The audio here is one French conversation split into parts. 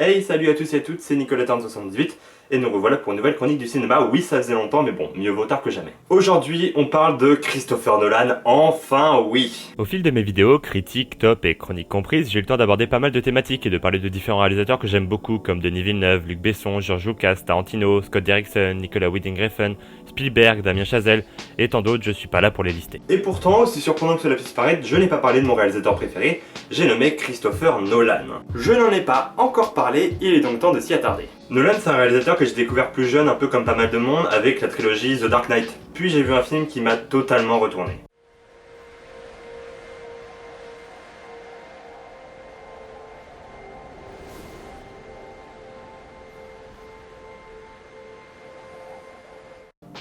Hey, salut à tous et à toutes, c'est Nicolas78 et nous revoilà pour une nouvelle chronique du cinéma. Oui, ça faisait longtemps, mais bon, mieux vaut tard que jamais. Aujourd'hui, on parle de Christopher Nolan, enfin oui. Au fil de mes vidéos, critiques, top et chroniques comprises, j'ai eu le temps d'aborder pas mal de thématiques et de parler de différents réalisateurs que j'aime beaucoup, comme Denis Villeneuve, Luc Besson, George Lucas, Tarantino, Scott Derrickson, Nicolas Winding Refn, Spielberg, Damien Chazelle et tant d'autres, je suis pas là pour les lister. Et pourtant, aussi surprenant que cela puisse paraître, je n'ai pas parlé de mon réalisateur préféré, j'ai nommé Christopher Nolan. Je n'en ai pas encore parlé, il est donc temps de s'y attarder. Nolan, c'est un réalisateur que j'ai découvert plus jeune, un peu comme pas mal de monde, avec la trilogie The Dark Knight. Puis j'ai vu un film qui m'a totalement retourné.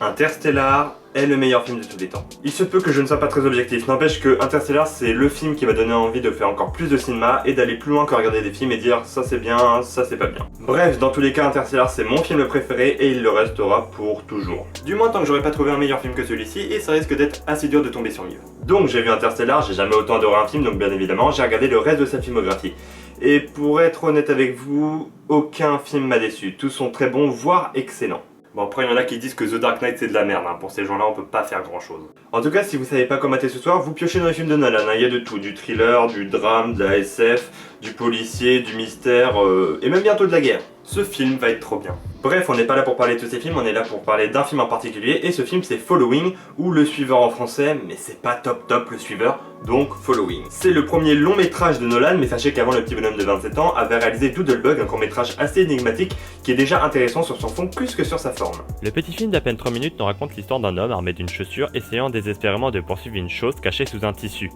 Interstellar est le meilleur film de tous les temps. Il se peut que je ne sois pas très objectif, n'empêche que Interstellar c'est le film qui m'a donné envie de faire encore plus de cinéma et d'aller plus loin que regarder des films et dire ça c'est bien, ça c'est pas bien. Bref, dans tous les cas, Interstellar c'est mon film préféré et il le restera pour toujours. Du moins tant que j'aurais pas trouvé un meilleur film que celui-ci et ça risque d'être assez dur de tomber sur mieux. Donc j'ai vu Interstellar, j'ai jamais autant adoré un film, donc bien évidemment j'ai regardé le reste de sa filmographie. Et pour être honnête avec vous, aucun film m'a déçu, tous sont très bons, voire excellents. Bon après il y en a qui disent que The Dark Knight c'est de la merde, pour ces gens là on peut pas faire grand chose. En tout cas si vous savez pas quoi mater ce soir, vous piochez dans les films de Nolan, il y a de tout, du thriller, du drame, de la SF, du policier, du mystère, et même bientôt de la guerre. Ce film va être trop bien. Bref, on n'est pas là pour parler de tous ces films, on est là pour parler d'un film en particulier, et ce film c'est Following, ou Le Suiveur en français, mais c'est pas top Le Suiveur, donc Following. C'est le premier long métrage de Nolan, mais sachez qu'avant le petit bonhomme de 27 ans avait réalisé Doodlebug, un court métrage assez énigmatique, qui est déjà intéressant sur son fond plus que sur sa forme. Le petit film d'à peine 3 minutes nous raconte l'histoire d'un homme armé d'une chaussure essayant désespérément de poursuivre une chose cachée sous un tissu.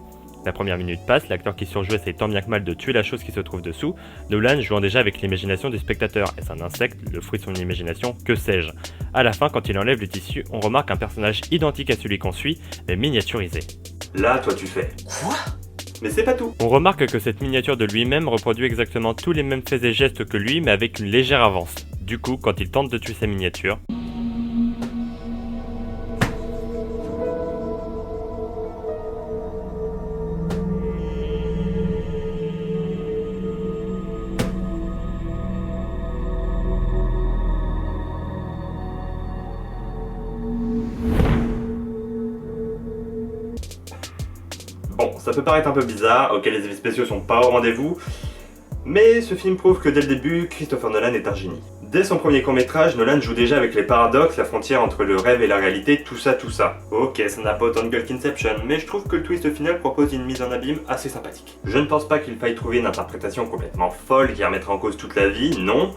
La première minute passe, l'acteur qui surjoue essaye tant bien que mal de tuer la chose qui se trouve dessous, Nolan jouant déjà avec l'imagination du spectateur. Est-ce un insecte, le fruit de son imagination, que sais-je? À la fin, quand il enlève le tissu, on remarque un personnage identique à celui qu'on suit, mais miniaturisé. Là, toi tu fais quoi? Mais c'est pas tout. On remarque que cette miniature de lui-même reproduit exactement tous les mêmes faits et gestes que lui, mais avec une légère avance. Du coup, quand il tente de tuer sa miniature, Bon, ça peut paraître un peu bizarre, ok les effets spéciaux sont pas au rendez-vous, mais ce film prouve que dès le début, Christopher Nolan est un génie. Dès son premier court-métrage, Nolan joue déjà avec les paradoxes, la frontière entre le rêve et la réalité, tout ça. Ok, ça n'a pas autant de gueule qu'Inception, mais je trouve que le twist final propose une mise en abîme assez sympathique. Je ne pense pas qu'il faille trouver une interprétation complètement folle qui remettra en cause toute la vie, non.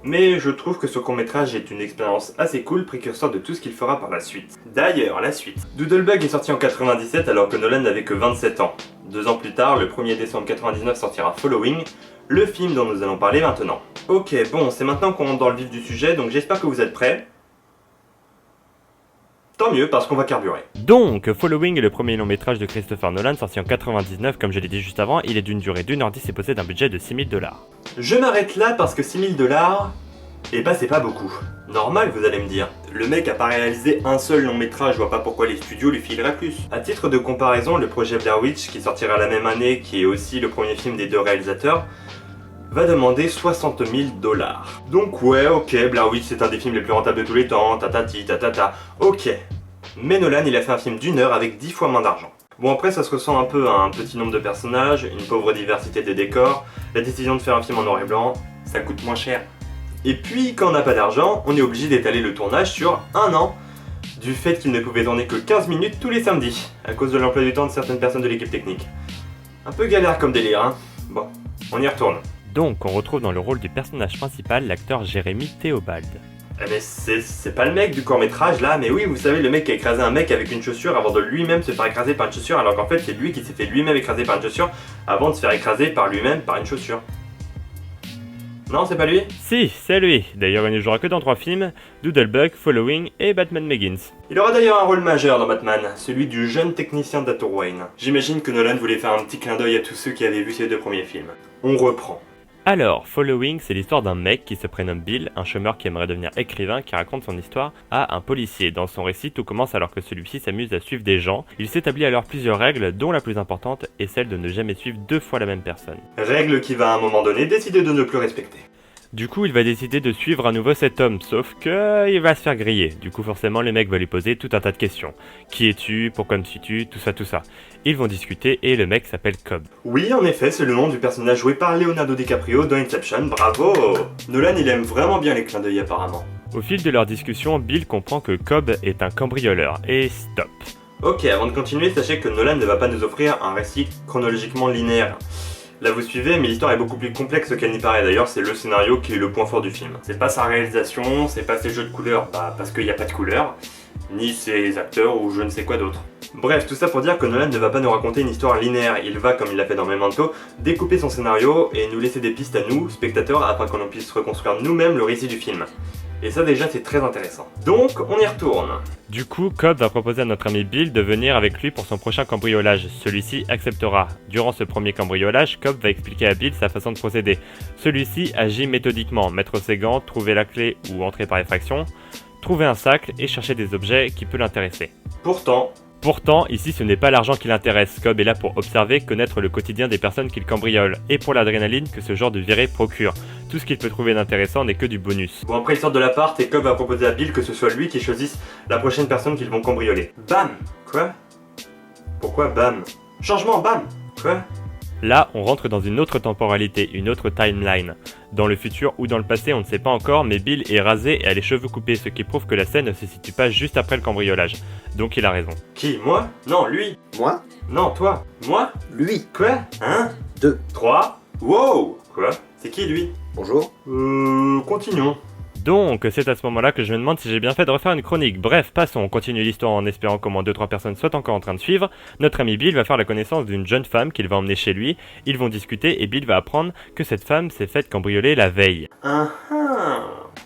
Mais je trouve que ce court-métrage est une expérience assez cool, précurseur de tout ce qu'il fera par la suite. D'ailleurs, la suite. Doodlebug est sorti en 97 alors que Nolan n'avait que 27 ans. 2 ans plus tard, le 1er décembre 99 sortira Following, le film dont nous allons parler maintenant. Ok, bon, c'est maintenant qu'on entre dans le vif du sujet, donc j'espère que vous êtes prêts. Tant mieux, parce qu'on va carburer. donc, Following est le premier long métrage de Christopher Nolan sorti en 99, comme je l'ai dit juste avant, il est d'une durée d'1h10 et possède un budget de 6 000 $. Je m'arrête là parce que 6 000 $, eh bah c'est pas beaucoup. Normal, vous allez me dire. Le mec a pas réalisé un seul long métrage, je vois pas pourquoi les studios lui fileraient plus. A titre de comparaison, le projet Blair Witch, qui sortira la même année, qui est aussi le premier film des deux réalisateurs, va demander 60 000 $. Donc ouais, ok, Blair Witch c'est un des films les plus rentables de tous les temps, tatati, tatata, ok. Mais Nolan il a fait un film d'1 heure avec 10 fois moins d'argent. Bon après ça se ressent un peu à un petit nombre de personnages, une pauvre diversité des décors, la décision de faire un film en noir et blanc, ça coûte moins cher. Et puis quand on n'a pas d'argent, on est obligé d'étaler le tournage sur 1 an, du fait qu'il ne pouvait tourner que 15 minutes tous les samedis, à cause de l'emploi du temps de certaines personnes de l'équipe technique. Un peu galère comme délire, hein. Bon, on y retourne. Donc, on retrouve dans le rôle du personnage principal l'acteur Jérémy Théobald. Eh mais c'est pas le mec du court-métrage là, mais oui, vous savez, le mec qui a écrasé un mec avec une chaussure avant de lui-même se faire écraser par une chaussure, alors qu'en fait c'est lui qui s'est fait lui-même écraser par une chaussure avant de se faire écraser par lui-même par une chaussure. Non, c'est pas lui? Si, c'est lui. D'ailleurs, il ne jouera que dans 3 films, Doodlebug, Following et Batman Begins. Il aura d'ailleurs un rôle majeur dans Batman, celui du jeune technicien Dr. Wayne. J'imagine que Nolan voulait faire un petit clin d'œil à tous ceux qui avaient vu ces 2 premiers films. On reprend. Alors, Following, c'est l'histoire d'un mec qui se prénomme Bill, un chômeur qui aimerait devenir écrivain, qui raconte son histoire à un policier. Dans son récit, tout commence alors que celui-ci s'amuse à suivre des gens. Il s'établit alors plusieurs règles, dont la plus importante est celle de ne jamais suivre 2 fois la même personne. Règle qu'il va à un moment donné décider de ne plus respecter. Du coup, il va décider de suivre à nouveau cet homme, sauf que il va se faire griller. Du coup, forcément, le mec va lui poser tout un tas de questions. Qui es-tu? Pourquoi me suis-tu? Tout ça, tout ça. Ils vont discuter et le mec s'appelle Cobb. Oui, en effet, c'est le nom du personnage joué par Leonardo DiCaprio dans Inception, bravo! Nolan, il aime vraiment bien les clins d'œil apparemment. Au fil de leur discussion, Bill comprend que Cobb est un cambrioleur. Et stop. Ok, avant de continuer, sachez que Nolan ne va pas nous offrir un récit chronologiquement linéaire. Là vous suivez, mais l'histoire est beaucoup plus complexe qu'elle n'y paraît. D'ailleurs, c'est le scénario qui est le point fort du film. C'est pas sa réalisation, c'est pas ses jeux de couleurs, parce qu'il n'y a pas de couleurs, ni ses acteurs ou je ne sais quoi d'autre. Bref, tout ça pour dire que Nolan ne va pas nous raconter une histoire linéaire. Il va, comme il l'a fait dans Memento, découper son scénario et nous laisser des pistes à nous, spectateurs, afin qu'on puisse reconstruire nous-mêmes le récit du film. Et ça déjà c'est très intéressant. Donc on y retourne. Du coup, Cobb va proposer à notre ami Bill de venir avec lui pour son prochain cambriolage. Celui-ci acceptera. Durant ce premier cambriolage, Cobb va expliquer à Bill sa façon de procéder. Celui-ci agit méthodiquement, mettre ses gants, trouver la clé ou entrer par effraction, trouver un sac et chercher des objets qui peuvent l'intéresser. Pourtant, ici ce n'est pas l'argent qui l'intéresse. Cobb est là pour observer, connaître le quotidien des personnes qu'il cambriole, et pour l'adrénaline que ce genre de virée procure. Tout ce qu'il peut trouver d'intéressant n'est que du bonus. Bon, après ils sortent de l'appart et Cobb va proposer à Bill que ce soit lui qui choisisse la prochaine personne qu'ils vont cambrioler. Bam! Quoi? Pourquoi bam? Changement, bam! Quoi? Là, on rentre dans une autre temporalité, une autre timeline. Dans le futur ou dans le passé, on ne sait pas encore, mais Bill est rasé et a les cheveux coupés, ce qui prouve que la scène ne se situe pas juste après le cambriolage. Donc il a raison. Qui? Moi? Non, lui! Moi? Non, toi! Moi? Lui. Quoi? 1, 2. 3, wow! Quoi? C'est qui lui? Bonjour. Continuons. Donc, c'est à ce moment-là que je me demande si j'ai bien fait de refaire une chronique. Bref, passons, on continue l'histoire en espérant qu'au moins 2-3 personnes soient encore en train de suivre. Notre ami Bill va faire la connaissance d'une jeune femme qu'il va emmener chez lui. Ils vont discuter et Bill va apprendre que cette femme s'est faite cambrioler la veille.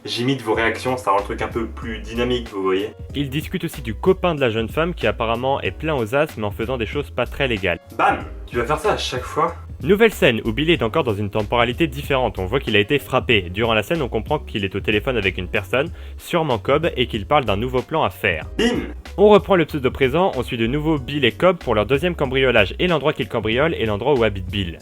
J'imite vos réactions, ça rend le truc un peu plus dynamique, vous voyez. Ils discutent aussi du copain de la jeune femme qui apparemment est plein aux as mais en faisant des choses pas très légales. Bam! Tu vas faire ça à chaque fois? Nouvelle scène où Bill est encore dans une temporalité différente, on voit qu'il a été frappé. Durant la scène, on comprend qu'il est au téléphone avec une personne, sûrement Cobb, et qu'il parle d'un nouveau plan à faire. Bim! On reprend le pseudo présent, on suit de nouveau Bill et Cobb pour leur deuxième cambriolage, et l'endroit qu'ils cambriolent est l'endroit où habite Bill.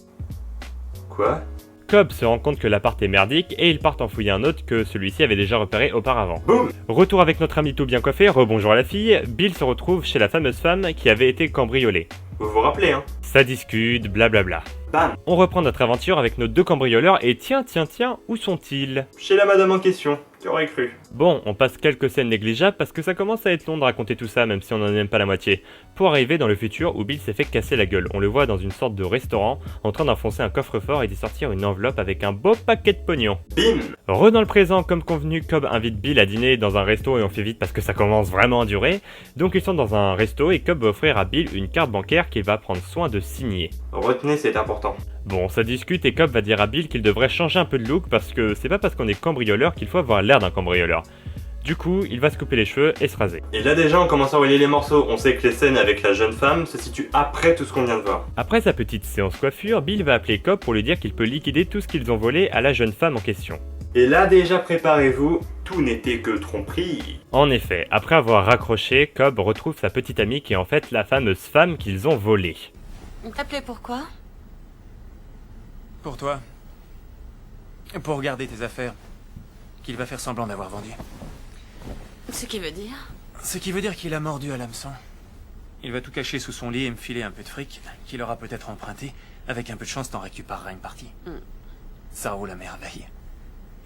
Quoi? Cobb se rend compte que l'appart est merdique et ils partent en fouiller un autre que celui-ci avait déjà repéré auparavant. Boum! Retour avec notre ami tout bien coiffé, rebonjour à la fille, Bill se retrouve chez la fameuse femme qui avait été cambriolée. Vous vous rappelez, hein? Ça discute, blablabla. Bam! On reprend notre aventure avec nos deux cambrioleurs et tiens, où sont-ils? Chez la madame en question, qui aurait cru? Bon, on passe quelques scènes négligeables parce que ça commence à être long de raconter tout ça même si on n'en aime pas la moitié. Pour arriver dans le futur où Bill s'est fait casser la gueule, on le voit dans une sorte de restaurant en train d'enfoncer un coffre-fort et d'y sortir une enveloppe avec un beau paquet de pognon. Bim! Dans le présent, comme convenu, Cobb invite Bill à dîner dans un resto et on fait vite parce que ça commence vraiment à durer. Donc ils sont dans un resto et Cobb va offrir à Bill une carte bancaire qu'il va prendre soin de signer. Retenez, c'est important. Bon, ça discute et Cobb va dire à Bill qu'il devrait changer un peu de look parce que c'est pas parce qu'on est cambrioleur qu'il faut avoir l'air d'un cambrioleur. Du coup, il va se couper les cheveux et se raser. Et là déjà, on commence à relier les morceaux. On sait que les scènes avec la jeune femme se situent après tout ce qu'on vient de voir. Après sa petite séance coiffure, Bill va appeler Cobb pour lui dire qu'il peut liquider tout ce qu'ils ont volé à la jeune femme en question. Et là déjà, préparez-vous, tout n'était que tromperie. En effet, après avoir raccroché, Cobb retrouve sa petite amie qui est en fait la fameuse femme qu'ils ont volée. On t'appelait pourquoi? Pour toi. Pour garder tes affaires. Qu'il va faire semblant d'avoir vendu. Ce qui veut dire? Ce qui veut dire qu'il a mordu à l'hameçon. Il va tout cacher sous son lit et me filer un peu de fric, qu'il aura peut-être emprunté. Avec un peu de chance, t'en récupéreras une partie. Ça roule à merveille.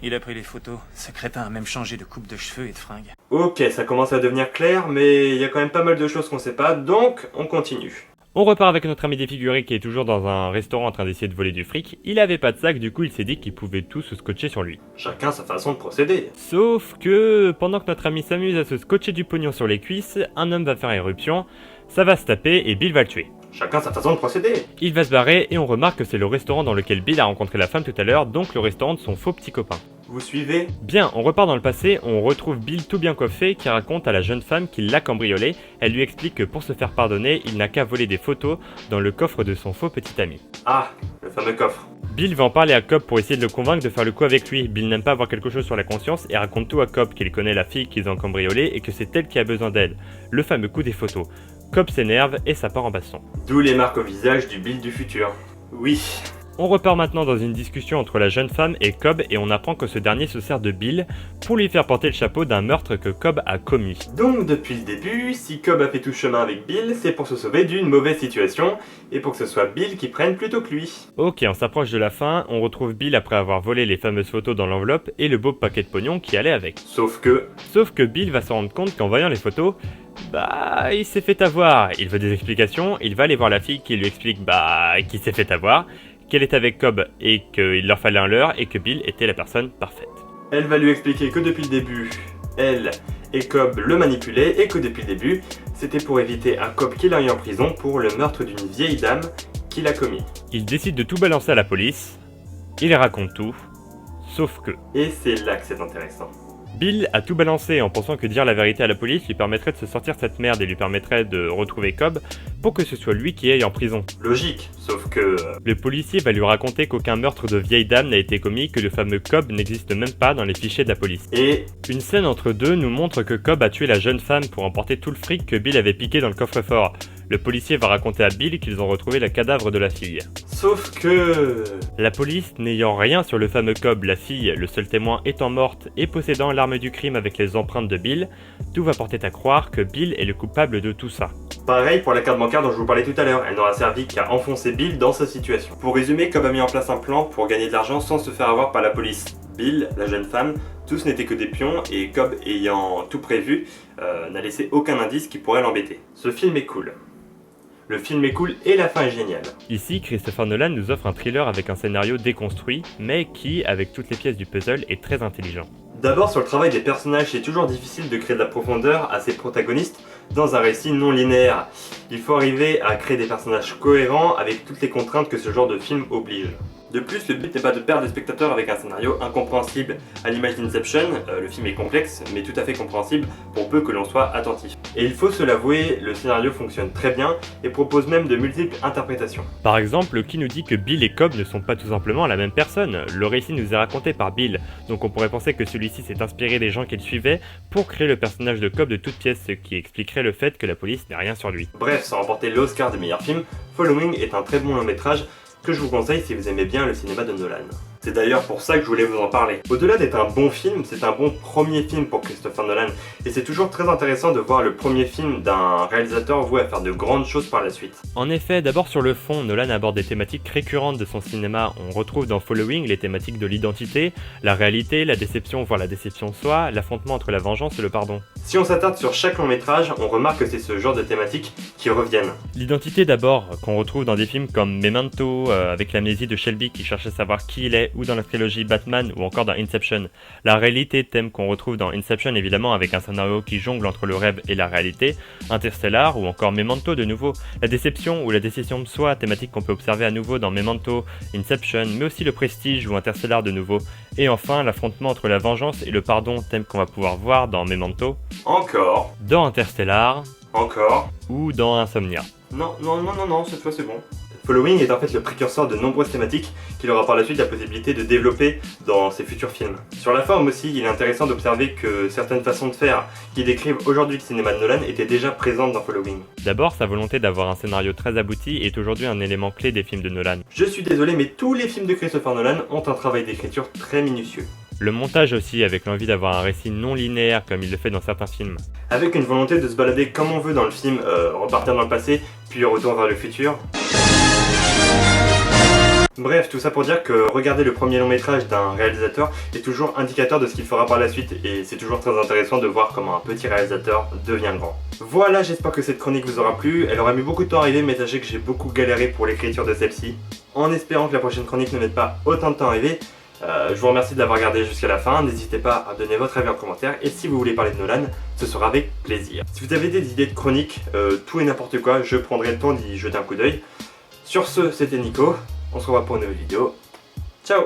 Il a pris les photos. Ce crétin a même changé de coupe de cheveux et de fringues. Ok, ça commence à devenir clair, mais il y a quand même pas mal de choses qu'on sait pas, donc on continue. On repart avec notre ami défiguré qui est toujours dans un restaurant en train d'essayer de voler du fric. Il avait pas de sac, du coup il s'est dit qu'il pouvait tout se scotcher sur lui. Chacun sa façon de procéder. Sauf que, pendant que notre ami s'amuse à se scotcher du pognon sur les cuisses, un homme va faire éruption, ça va se taper et Bill va le tuer. Chacun sa façon de procéder. Il va se barrer et on remarque que c'est le restaurant dans lequel Bill a rencontré la femme tout à l'heure, donc le restaurant de son faux petit copain. Vous suivez? Bien, on repart dans le passé, on retrouve Bill tout bien coiffé qui raconte à la jeune femme qu'il l'a cambriolé. Elle lui explique que pour se faire pardonner, il n'a qu'à voler des photos dans le coffre de son faux petit ami. Ah, le fameux coffre. Bill va en parler à Cobb pour essayer de le convaincre de faire le coup avec lui. Bill n'aime pas avoir quelque chose sur la conscience et raconte tout à Cobb qu'il connaît la fille qu'ils ont cambriolée et que c'est elle qui a besoin d'elle. Le fameux coup des photos. Cobb s'énerve et ça part en baston. D'où les marques au visage du Bill du futur. Oui. On repart maintenant dans une discussion entre la jeune femme et Cobb et on apprend que ce dernier se sert de Bill pour lui faire porter le chapeau d'un meurtre que Cobb a commis. Donc depuis le début, si Cobb a fait tout ce chemin avec Bill, c'est pour se sauver d'une mauvaise situation et pour que ce soit Bill qui prenne plutôt que lui. Ok, on s'approche de la fin, on retrouve Bill après avoir volé les fameuses photos dans l'enveloppe et le beau paquet de pognon qui allait avec. Sauf que Bill va se rendre compte qu'en voyant les photos, il s'est fait avoir. Il veut des explications, il va aller voir la fille qui lui explique qu'il s'est fait avoir, qu'elle est avec Cobb et qu'il leur fallait un leurre et que Bill était la personne parfaite. elle va lui expliquer que depuis le début, elle et Cobb le manipulaient et que depuis le début, c'était pour éviter à Cobb qu'il aille en prison pour le meurtre d'une vieille dame qu'il a commis. Il décide de tout balancer à la police, il raconte tout, sauf que Et c'est là que c'est intéressant. Bill a tout balancé en pensant que dire la vérité à la police lui permettrait de se sortir de cette merde et lui permettrait de retrouver Cobb pour que ce soit lui qui aille en prison. Logique, sauf que... Le policier va lui raconter qu'aucun meurtre de vieille dame n'a été commis, que le fameux Cobb n'existe même pas dans les fichiers de la police. Et Une scène entre deux nous montre que Cobb a tué la jeune femme pour emporter tout le fric que Bill avait piqué dans le coffre-fort. Le policier va raconter à Bill qu'ils ont retrouvé le cadavre de la fille. sauf que... La police n'ayant rien sur le fameux Cobb, la fille, le seul témoin étant morte et possédant l'arme du crime avec les empreintes de Bill, tout va porter à croire que Bill est le coupable de tout ça. Pareil pour la carte bancaire dont je vous parlais tout à l'heure, elle n'aura servi qu'à enfoncer Bill dans sa situation. Pour résumer, Cobb a mis en place un plan pour gagner de l'argent sans se faire avoir par la police. Bill, la jeune femme, tous n'étaient que des pions et Cobb ayant tout prévu, n'a laissé aucun indice qui pourrait l'embêter. Ce film est cool. Le film est cool et la fin est géniale. Ici, Christopher Nolan nous offre un thriller avec un scénario déconstruit, mais qui, avec toutes les pièces du puzzle, est très intelligent. D'abord sur le travail des personnages, c'est toujours difficile de créer de la profondeur à ses protagonistes dans un récit non linéaire. Il faut arriver à créer des personnages cohérents avec toutes les contraintes que ce genre de film oblige. De plus, le but n'est pas de perdre le spectateur avec un scénario incompréhensible. À l'image d'Inception, le film est complexe, mais tout à fait compréhensible pour peu que l'on soit attentif. Et il faut se l'avouer, le scénario fonctionne très bien et propose même de multiples interprétations. Par exemple, qui nous dit que Bill et Cobb ne sont pas tout simplement la même personne? Le récit nous est raconté par Bill, donc on pourrait penser que celui-ci s'est inspiré des gens qu'il suivait pour créer le personnage de Cobb de toutes pièces, ce qui expliquerait le fait que la police n'ait rien sur lui. Bref, sans remporter l'Oscar des meilleurs films, Following est un très bon long métrage que je vous conseille si vous aimez bien le cinéma de Nolan. C'est d'ailleurs pour ça que je voulais vous en parler. Au-delà d'être un bon film, c'est un bon premier film pour Christopher Nolan, et c'est toujours très intéressant de voir le premier film d'un réalisateur voué à faire de grandes choses par la suite. En effet, d'abord sur le fond, Nolan aborde des thématiques récurrentes de son cinéma. On retrouve dans Following les thématiques de l'identité, la réalité, la déception voire la déception de soi, l'affrontement entre la vengeance et le pardon. Si on s'attarde sur chaque long métrage, on remarque que c'est ce genre de thématiques qui reviennent. L'identité d'abord, qu'on retrouve dans des films comme Memento, avec l'amnésie de Shelby qui cherche à savoir qui il est, ou dans la trilogie Batman, ou encore dans Inception. La réalité, thème qu'on retrouve dans Inception évidemment avec un scénario qui jongle entre le rêve et la réalité, Interstellar, ou encore Memento de nouveau. La déception ou la décision de soi, thématique qu'on peut observer à nouveau dans Memento, Inception, mais aussi le Prestige ou Interstellar de nouveau. Et enfin, l'affrontement entre la vengeance et le pardon, thème qu'on va pouvoir voir dans Memento, Encore, dans Interstellar, encore. ou dans Insomnia. Non, cette fois c'est bon. Following est en fait le précurseur de nombreuses thématiques qu'il aura par la suite la possibilité de développer dans ses futurs films. Sur la forme aussi, il est intéressant d'observer que certaines façons de faire qui décrivent aujourd'hui le cinéma de Nolan étaient déjà présentes dans Following. D'abord, sa volonté d'avoir un scénario très abouti est aujourd'hui un élément clé des films de Nolan. Je suis désolé, mais tous les films de Christopher Nolan ont un travail d'écriture très minutieux. Le montage aussi, avec l'envie d'avoir un récit non linéaire comme il le fait dans certains films. Avec une volonté de se balader comme on veut dans le film, repartir dans le passé, puis retour vers le futur. Bref, tout ça pour dire que regarder le premier long métrage d'un réalisateur est toujours indicateur de ce qu'il fera par la suite, et c'est toujours très intéressant de voir comment un petit réalisateur devient grand. Voilà, j'espère que cette chronique vous aura plu. Elle aura mis beaucoup de temps à arriver, mais sachez que j'ai beaucoup galéré pour l'écriture de celle-ci, en espérant que la prochaine chronique ne mette pas autant de temps à arriver. Je vous remercie de l'avoir regardé jusqu'à la fin, n'hésitez pas à donner votre avis en commentaire, et si vous voulez parler de Nolan, ce sera avec plaisir. Si vous avez des idées de chroniques, tout et n'importe quoi, je prendrai le temps d'y jeter un coup d'œil. Sur ce, c'était Nico, on se revoit pour une nouvelle vidéo. Ciao!